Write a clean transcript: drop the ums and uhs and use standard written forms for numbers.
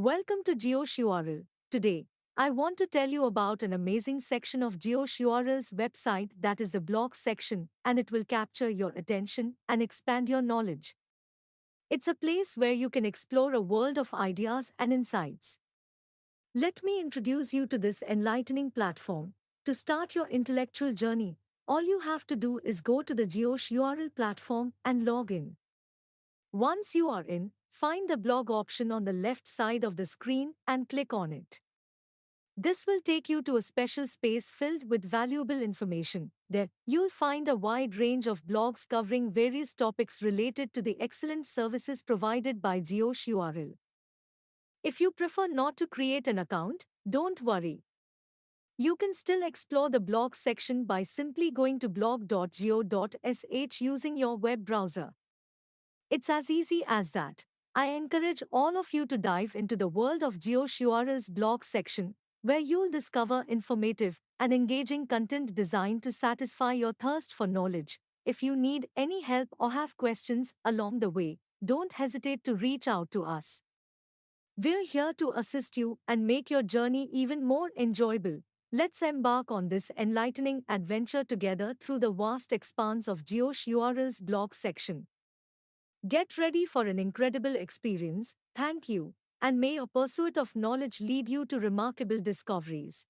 Welcome to JioSh URL. Today, I want to tell you about an amazing section of JioSh URL's website that is the blog section, and it will capture your attention and expand your knowledge. It's a place where you can explore a world of ideas and insights. Let me introduce you to this enlightening platform. To start your intellectual journey, all you have to do is go to the JioSh URL platform and log in. Once you are in, find the blog option on the left side of the screen and click on it. This will take you to a special space filled with valuable information. There, you'll find a wide range of blogs covering various topics related to the excellent services provided by JioSh URL. If you prefer not to create an account, don't worry. You can still explore the blog section by simply going to blog.jio.sh using your web browser. It's as easy as that. I encourage all of you to dive into the world of JioSh URL's blog section, where you'll discover informative and engaging content designed to satisfy your thirst for knowledge. If you need any help or have questions along the way, don't hesitate to reach out to us. We're here to assist you and make your journey even more enjoyable. Let's embark on this enlightening adventure together through the vast expanse of JioSh URL's blog section. Get ready for an incredible experience. Thank you, and may your pursuit of knowledge lead you to remarkable discoveries.